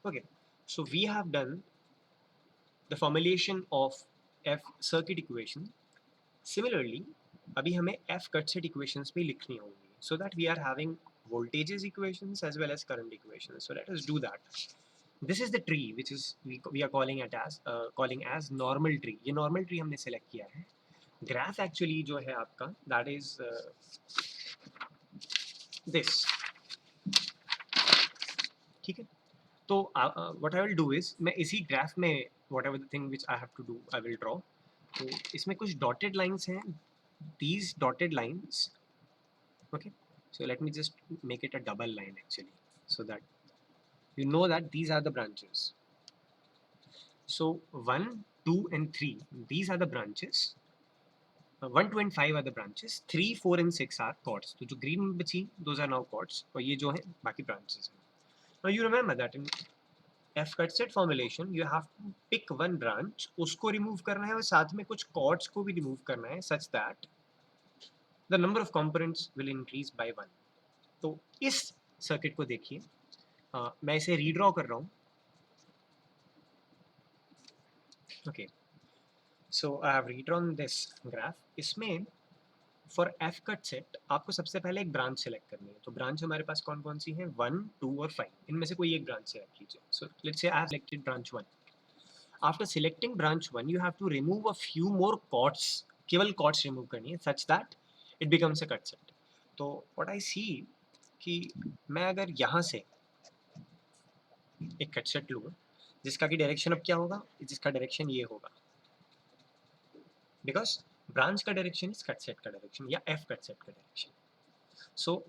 Okay, so we have done the formulation of F circuit equation. Similarly, अभी हमें F cut set equations भी लिखनी होंगी, so that we are having voltages equations as well as current equations. So let us do that. This is the tree which is we are calling as normal tree. ये normal tree हमने select किया है. Graph actually जो है आपका that is this. ठीक है. तो what I will do is मैं इसी graph में whatever the thing which I have to do I will draw. तो इसमें कुछ dotted lines हैं. These dotted lines, okay, so let me just make it a double line actually, so that you know that these are the branches. So 1, 2 and 3, these are the branches. 1, 2 and 5 are the branches. 3, 4 and 6 are chords. तो जो green में बची those are now chords, और ये जो है बाकी branches हैं. Now you remember that in F cut set formulation you have to pick one branch, उसको remove करना है और साथ में कुछ chords को भी remove करना है, such that the number of components will increase by 1. तो इस सर्किट को देखिए, मैं इसे रीड्रॉ कर रहा हूँ. Okay, so I have redrawn this graph. इसमें फॉर एफ कट सेट आपको सबसे पहले एक ब्रांच सेलेक्ट करनी है. तो ब्रांच हमारे पास कौन कौन सी है? 1, 2 और 5. इनमें से कोई एक ब्रांच सेलेक्ट कीजिए. So let's say I have selected branch 1. After selecting branch 1 you have to remove a few more chords. केवल कॉर्ड्स रिमूव करनी है such that it becomes a cut set. तो व्हाट आई सी कि मैं अगर यहाँ से एक कट सेट लूँ जिसका की डायरेक्शन अब क्या होगा? जिसका डायरेक्शन ये होगा, बिकॉज ब्रांच का डायरेक्शन इज कट सेट का डायरेक्शन या एफ कट सेट का direction. So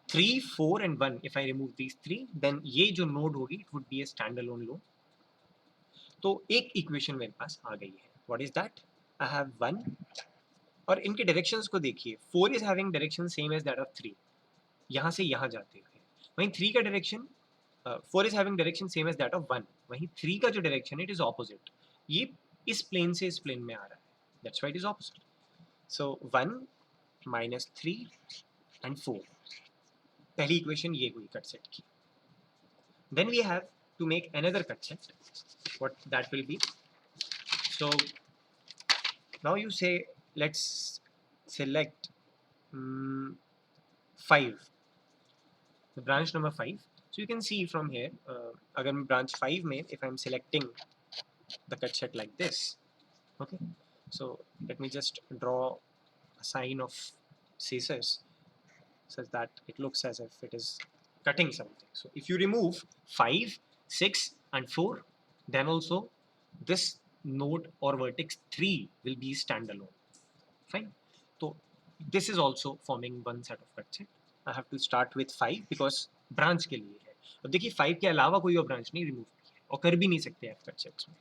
3, 4 and 1, if I remove these 3, then ये जो नोड होगी it would be a standalone लो. तो एक इक्वेशन मेरे पास आ गई है. What is that? I have 1 और इनके डायरेक्शंस को देखिए. 4 is having direction same as that of 3, यहाँ से यहाँ जाते हुए. वहीं 3 का direction 4 is having direction same as that of 1. वहीं 3 का जो डायरेक्शन इट इज ऑपोजिट. ये इस प्लेन से इस प्लेन में आ रहा है. That's why it is opposite. So 1 minus 3 and 4. पहली इक्वेशन ये हुई कट सेट की. Then we have to make another cut set. What that will be? So now you say let's select 5, the branch number 5. So you can see from here, अगर मैं branch 5 में if I'm selecting the cut set like this, okay. So let me just draw a sign of scissors such that it looks as if it is cutting something. So if you remove 5, 6 and 4, then also this node or vertex 3 will be standalone. Fine. So this is also forming one set of cut set. I have to start with 5 because branch के लिए है. अब देखिए 5 के अलावा कोई और branch नहीं remove की है और कर भी नहीं सकते F cut sets में.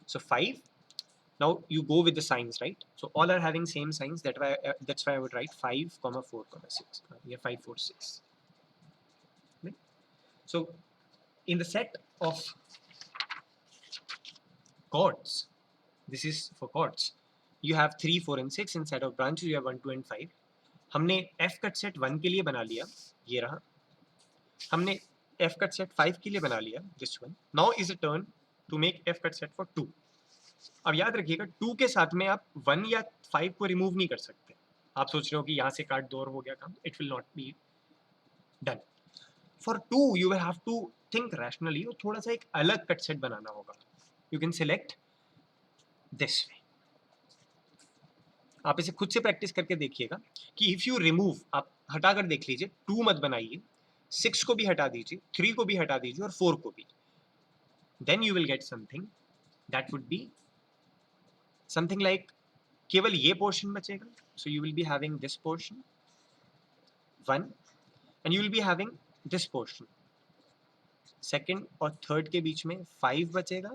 So 5. Now you go with the signs, right? So all are having same signs. That's why I would write 5, 4, 6. Here 5, 4, 6. Right? So in the set of chords, this is for chords. You have 3, 4 and 6. In set of branches you have 1, 2 and 5. हमने F cut set 1 के लिए बना लिया, ये रहा. हमने F cut set 5 के लिए बना लिया, this one. Now is a turn to make F cut set for 2. अब याद रखिएगा 2 के साथ में आप 1 या 5 को रिमूव नहीं कर सकते. आप सोच रहे हो कि यहाँ से काट दो और हो गया काम. It will not be done. For 2 you will have to think rationally. और थोड़ा सा एक अलग कट सेट बनाना होगा. You can select this way. आप इसे खुद से प्रैक्टिस करके देखिएगा कि इफ यू रिमूव, आप हटा कर देख लीजिए. 2 मत बनाइए, 6 को भी हटा दीजिए, 3 को भी हटा दीजिए और 4 को भी. Then you will get something that would be something like केवल ये पोर्शन बचेगा. So you will be having this portion 1 and you will be having this portion. Second और थर्ड के बीच में 5 बचेगा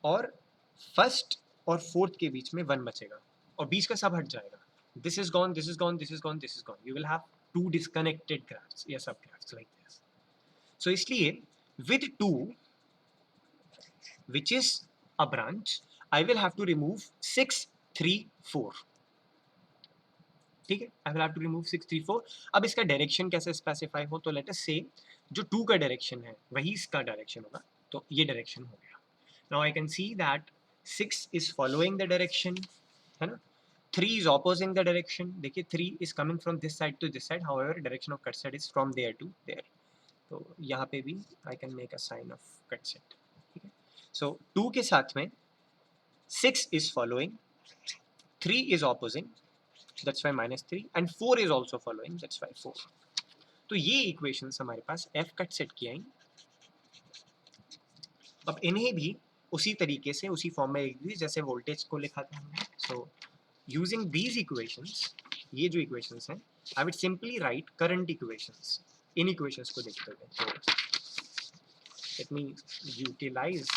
और फर्स्ट और फोर्थ के बीच में 1 बचेगा और बीच का सब हट जाएगा. This is gone, this is gone, this is gone, this is gone. You will have 2 disconnected graphs या sub graphs like this. So इसलिए with 2, which is a branch, I will have to remove 6, 3, 4. ठीक है, I will have to remove 6, 3, 4. अब इसका direction कैसे specify हो? तो let us से जो 2 का डायरेक्शन है वही इसका डायरेक्शन होगा. तो ये डायरेक्शन हो गया. Now I can see that 6 is following the direction, है ना. 3 is opposing the direction. देखिए 3 is coming from this side to this side. However, direction of cut set is from there to there. तो यहाँ पे भी I can make a sign of cut set. ठीक है. So 2 के साथ में 6 is following, 3 is opposing, that's why -3, and 4 is also following, that's why 4. तो ये इक्वेशंस हमारे पास f कट सेट की आई. अब इन्हें भी उसी तरीके से उसी फॉर्म में लिख दीजिए जैसे वोल्टेज को लिखा था हमने. सो यूजिंग दीज इक्वेशंस, ये जो इक्वेशंस हैं, I will simply write current equations in equations को देखते हुए. तो let me utilize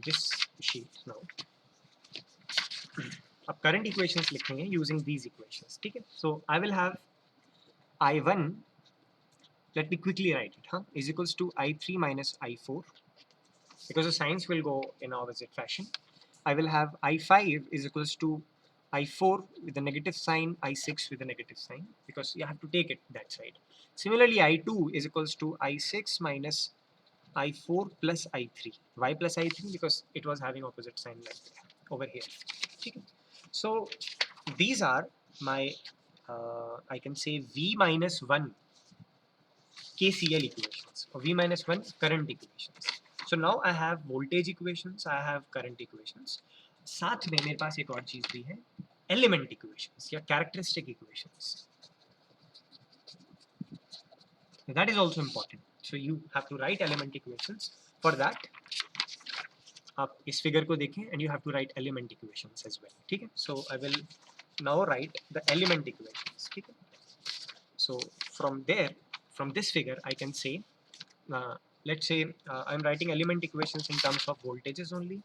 this sheet now. अब करंट इक्वेशंस लिखेंगे यूजिंग दीज इक्वेशंस. ठीक है. So I will have I1, let me quickly write it, is equals to I3 minus I4, because the signs will go in opposite fashion. I will have I5 is equals to I4 with a negative sign, I6 with a negative sign, because you have to take it that side. Similarly, I2 is equals to I6 minus I4 plus I3. Why plus I3? Because it was having opposite sign like that over here. Okay. So these are my I can say V minus 1 KCL equations, or V minus 1 current equations. So now I have voltage equations, I have current equations. साथ में मेरे पास एक और चीज भी है, element equations या characteristic equations. That is also important. So you have to write element equations. For that, आप इस फिगर को देखें and you have to write element equations as well. ठीक है. So I will now write the element equations. ठीक है. So from there, from this figure, I can say, let's say I'm writing element equations in terms of voltages only.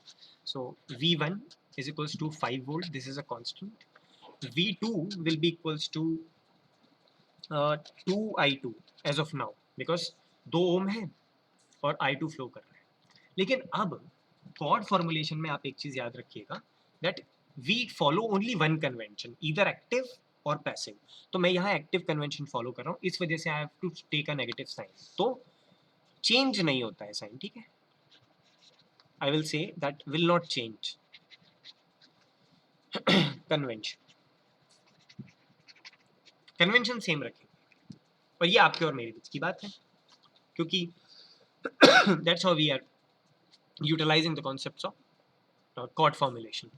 So V1 is equals to 5 volt. This is a constant. V2 will be equals to 2I2 as of now, because 2 ओम है और I2 flow कर रहा है. लेकिन अब cord formulation में आप एक चीज याद रखिएगा, that we follow only one convention, either active or passive. तो मैं यहाँ एक्टिव कन्वेंशन फॉलो कर रहा हूँ, इस वजह से I have to take a negative sign. तो चेंज नहीं होता है साइन. ठीक है. I will say that will not change convention. Convention same रखेंगे. और ये आपके और मेरे बीच की बात है, क्योंकि that's how we are utilising the concepts of chord formulation.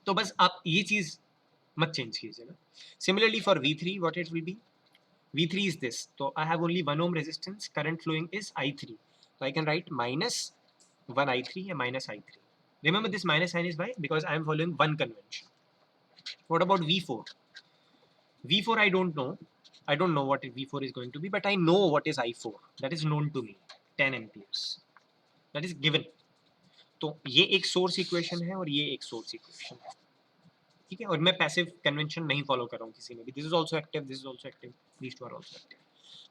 तो बस आप ये चीज मत चेंज कीजिएगा. Similarly for V3 what it will be, V3 is this. So I have only 1 ohm resistance, current flowing is I3. So I can write minus 1 I3 and minus I3. Remember this minus sign is why? Because I am following one convention. What about V4? V4 I don't know. I don't know what V4 is going to be, but I know what is I4. That is known to me. 10 amperes. That is given. तो ये एक source equation है और ये एक source equation है. ठीक है. और मैं पैसिव कन्वेंशन नहीं फॉलो कर रहा हूँ किसी में भी. This is also active, this is also active, these two are also active.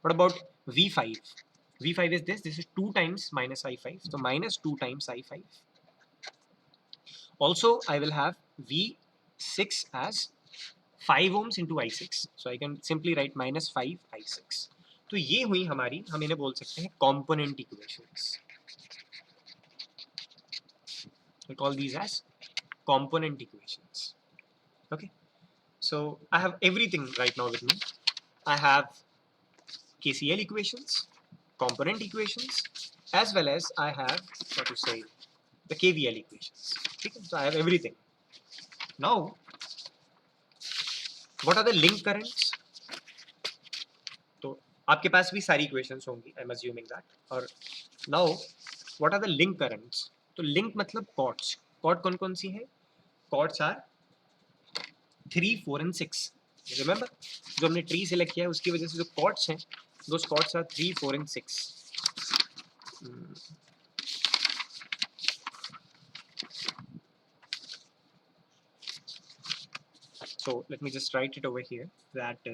What about V5? V5 is this is 2 times minus I5, so minus 2 times I5. Also I will have V6 as 5 ohms into I6, so I can simply write minus 5 I6. तो ये हुई हमारी, हम इन्हें बोल सकते हैं component equations. We call these as component equations. Okay, so I have everything right now with me. I have KCL equations, component equations, as well as I have, what to say, the KVL equations. Okay? So I have everything. Now, what are the link currents? तो आपके पास भी सारी equations होंगी, I'm assuming that. और now, what are the link currents? तो link मतलब chords. Chord कौन कौन सी हैं? Chords are 3, 4 and 6. Remember, जो हमने tree select किया है उसकी वजह से जो chords हैं, those chords are 3, 4 and 6. So let me just write it over here that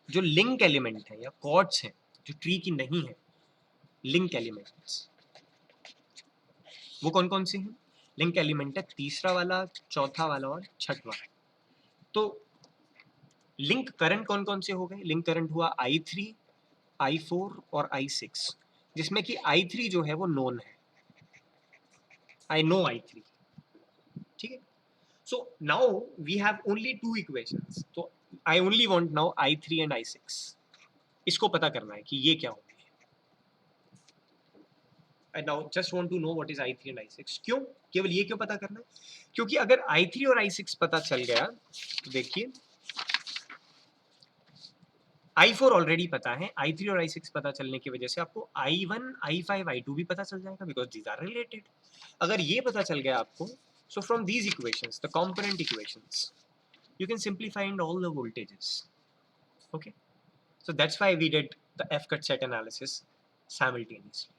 जो link element है या chords हैं जो tree की नहीं है, link elements, वो कौन कौन से हैं? link element है तीसरा वाला, चौथा वाला और छठवां वाला. तो link current कौन कौन से हो गए? link current हुआ I3, I4 और I6, जिसमें कि I3 जो है वो known है. I know I3. ठीक है. So now we have only two equations. So I only want now I3 and I6. इसको पता करना है कि ये क्या होंगे. I now just want to know what is I3 and I6. क्यों? केवल ये क्यों पता करना है? क्योंकि अगर I3 और I6 पता चल गया तो देखिए I4 ऑलरेडी पता है, I3 और I6 पता चलने की वजह से आपको I1, I5, I2 भी पता चल जाएगा बिकॉज दीज आर रिलेटेड. अगर ये पता चल गया आपको, so from these equations, the component equations, you can simplify in all the voltages. Okay, so that's why we did the F-cut set analysis simultaneously.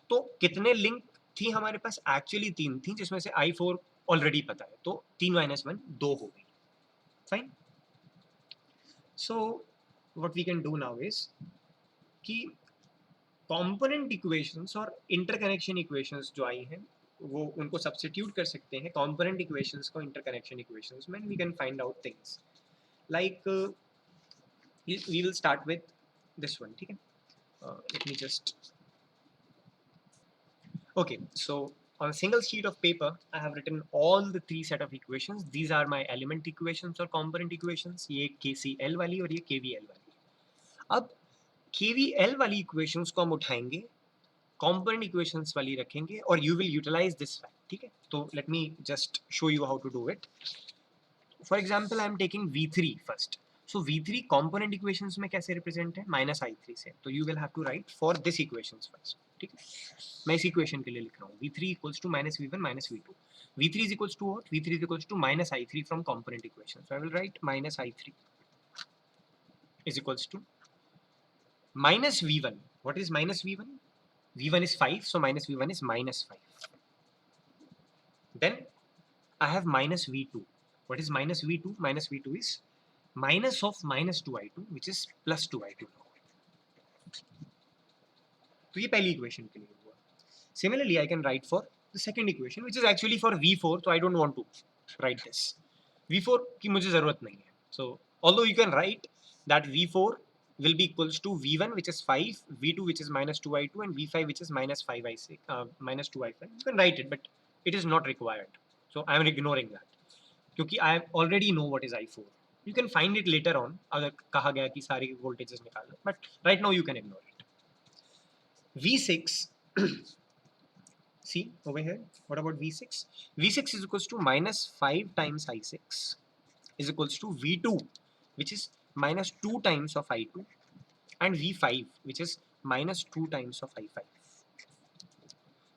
तो कितने लिंक थी हमारे पास? एक्चुअली 3 थी, जिसमें से I4 ऑलरेडी पता है, तो 3 - 1 2 हो गई. Fine. So what we can do now is कि कॉम्पोनेंट इक्वेशंस और इंटरकनेक्शन इक्वेशंस जो आई हैं वो उनको सब्स्टिट्यूट कर सकते हैं कॉम्पोनेंट इक्वेशंस को इंटरकनेक्शन इक्वेशंस में. We can find out things like we will start with this one. ठीक है. Let me just okay, so on a single sheet of paper I have written all the 3 set of equations. These are my element equations or component equations. ये KCL वाली और ये KVL वाली. अब KVL वाली equations को हम उठाएंगे, component equations वाली रखेंगे और you will utilize this fact. ठीक है. तो let me just show you how to do it. For example, I am taking V3 first. So V3 component equations में कैसे represent है? -I3 से. तो you will have to write for this equations first. ठीक है. मैं इस equation के लिए लिख रहा हूँ. V3 equals to -V1 -V2. V3 is equals to what? V3 is equals to -I3 from component equation. So I will write -I3 is equals to -V1. What is -V1? V1 is 5, so -V1 is -5. Then I have -V2. What is -V2? -V2 is minus of -2I2, which is +2I2. तो ये पहली equation के लिए हुआ. Similarly, I can write for the second equation, which is actually for V4. So I don't want to write this. V4 की मुझे जरूरत नहीं है. So although you can write that V4 will be equals to V1, which is 5, V2, which is -2I2, and V5, which is -5I6, -2I5. You can write it, but it is not required. So I am ignoring that. क्योंकि I already know what is I4. You can find it later on अगर कहा गया कि सारी voltages निकाल लो, but right now you can ignore it. V6 see over here, what about V6? V6 is equals to -5 times I6 is equals to V2, which is -2 times of I2, and V5, which is -2 times of I5.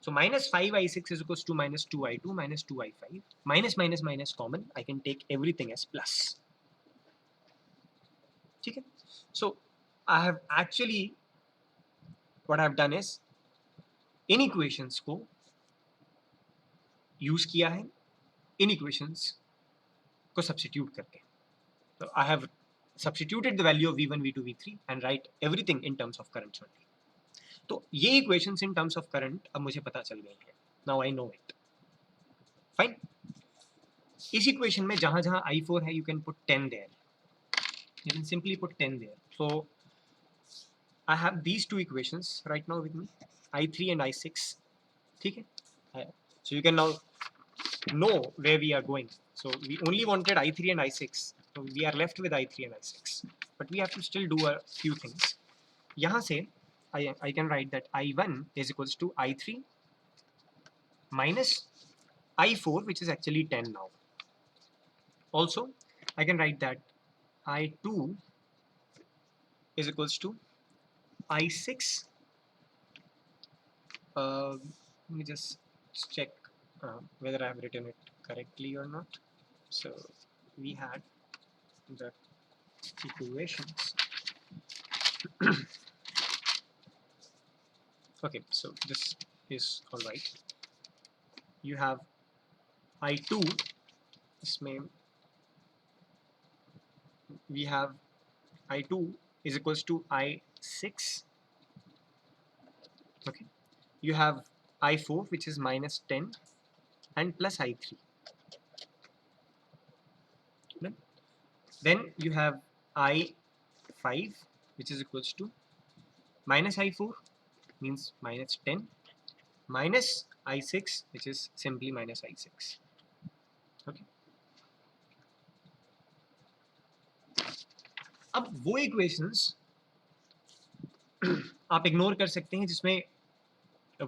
So -5I6 is equals to -2I2 -2I5. Minus minus minus common. I can take everything as plus. Okay. So I have actually what I have done is in equations को use किया है इन equations को substitute करके. So I have substituted the value of V1, V2, V3 and write everything in terms of current only. तो ये equations in terms of current अब मुझे पता चल गई है. Now I know it. Fine. इस equation में जहाँ जहाँ I4 है, you can put 10 there. You can simply put 10 there. So I have these two equations right now with me, I3 and I6. ठीक है. So you can now know where we are going. So we only wanted I3 and I6. So we are left with I3 and I6. But we have to still do a few things. यहाँ से I can write that I1 is equals to I3 minus I4, which is actually 10 now. Also, I can write that I2 is equals to I6. Let me just check whether I have written it correctly or not. So we had the equations. Okay, so this is all right. You have I2. This may we have I2 is equals to I6. Okay, you have I4, which is -10 and plus I3. Then you have I5, which is equals to minus I4 means -10 minus I6 which is simply minus I6. Okay. अब वो equations आप ignore कर सकते हैं जिसमें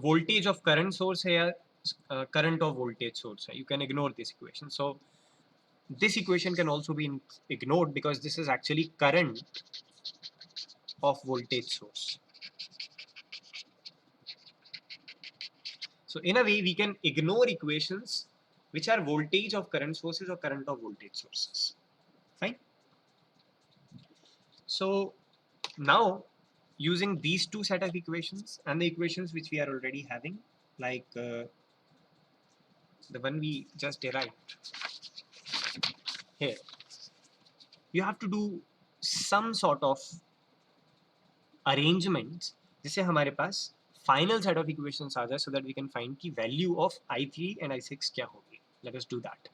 voltage of current source है या current of voltage source है. You can ignore this equation. So this equation can also be ignored because this is actually current of voltage source. So in a way we can ignore equations which are voltage of current sources or current of voltage sources. Fine. So now using these two set of equations and the equations which we are already having, like the one we just derived here, you have to do some sort of arrangements जिससे हमारे पास final set of equations आ जाए so that we can find की value of I3 and I6 क्या होगी. Let us do that.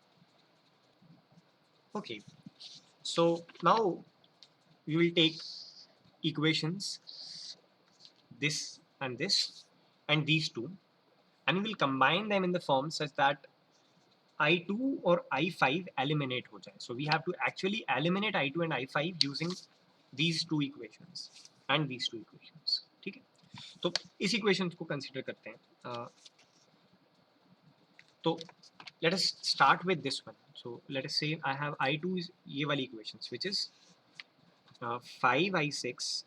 Okay, so now we will take equations this and this and these two and we will combine them in the form such that I2 or I5 eliminate हो जाए. So we have to actually eliminate I2 and I5 using these two equations and these two equations. ठीक है, तो इस equation को consider करते हैं. तो let us start with this one. So let us say I have I2 is ये वाली equations which is 5I6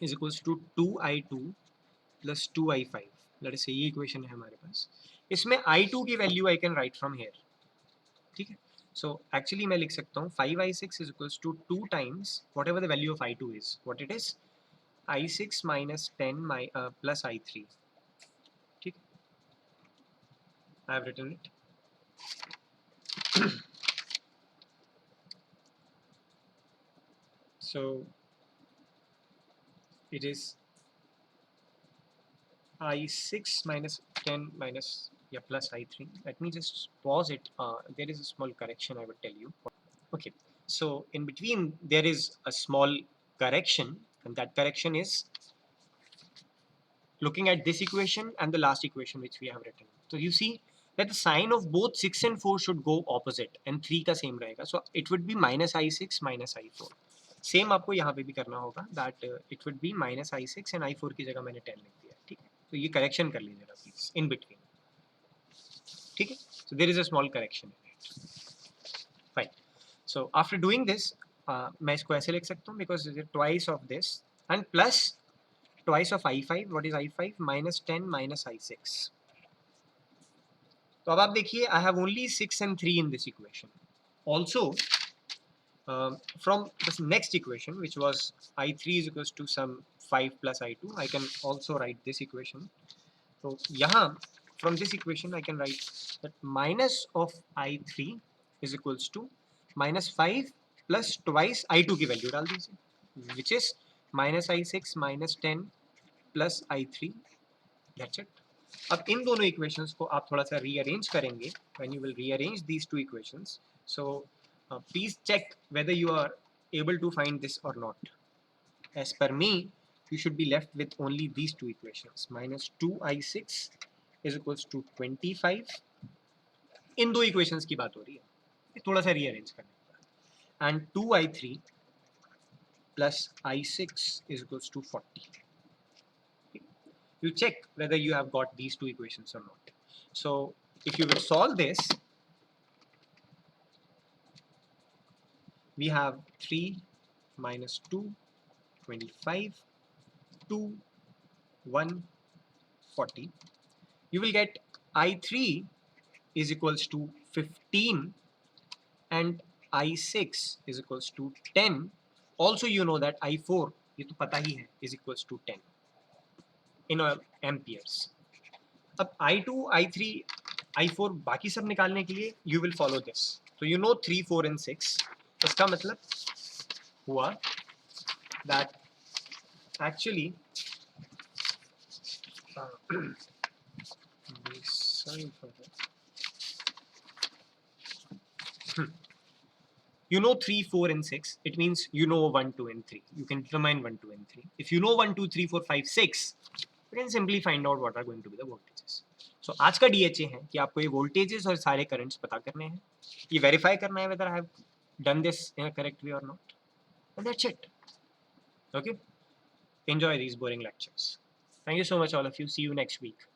is equals to 2I2 plus 2I5. Let us say ये equation है हमारे पास. इसमें I2 की value I can write from here. ठीक है, so actually मैं लिख सकता हूँ 5I6 is equals to 2 times whatever the value of I2 is. What it is? I6 minus 10 plus I3. ठीक, I have written it. So it is I6 minus 10 minus plus I3. Let me just pause it. There is a small correction I will tell you. Okay, so in between there is a small correction and that correction is looking at this equation and the last equation which we have written. So you see that the sign of both 6 and 4 should go opposite and 3 का same रहेगा. So it would be minus I6 minus I4. Same आपको यहाँ पे भी करना होगा that it would be minus I6 and I4 की जगह मैंने 10 लिख दिया. ठीक है, तो ये करेक्शन कर लीजिएगा प्लीज in between. ठीक है, so there is a small correction in it. Fine. So after doing this मैं इसको ऐसे लिख सकता हूँ because it is twice of this and plus twice of I5. What is I5? Minus 10 minus I6. तो अब आप देखिए I have only 6 and 3 in this equation. Also from this next equation which was I3 is equals to some 5 plus I2, I can also write this equation. So यहाँ from this equation I can write that minus of I3 is equals to minus 5 plus twice I2 की value डाल दीजिए which is minus I6 minus 10 plus I3. That's it. अब इन दोनों equations को आप थोड़ा सा रीअरेंज करेंगे when you will rearrange these two equations. So please check whether you are able to find this or not. As per me, you should be left with only these two equations. Minus 2I6 is equals to 25. इन दो equations की बात हो रही है, थोड़ा सा rearrange करने का. And 2I3 plus I6 is equals to 40. You check whether you have got these two equations or not. So if you will solve this, we have 3 minus 2, 25, 2, 1, 40. You will get I3 is equals to 15 and I6 is equals to 10. Also you know that I4 ये तो पता ही है is equals to 10 in amperes. अब I2, I3, I4 बाकी सब निकालने के लिए you will follow this. So you know 3, 4 and 6. इसका मतलब हुआ that actually sorry for that. You know 3, 4 and 6. It means you know 1, 2 and 3. You can determine 1, 2 and 3. If you know 1, 2, 3, 4, 5, 6, you can simply find out what are going to be the voltages. So आज का DHA है कि आपको ये voltages और सारे currents पता करने हैं, ये verify करना है whether I have done this in a correct way or not, and that's it. Okay, enjoy these boring lectures. Thank you so much all of you. See you next week.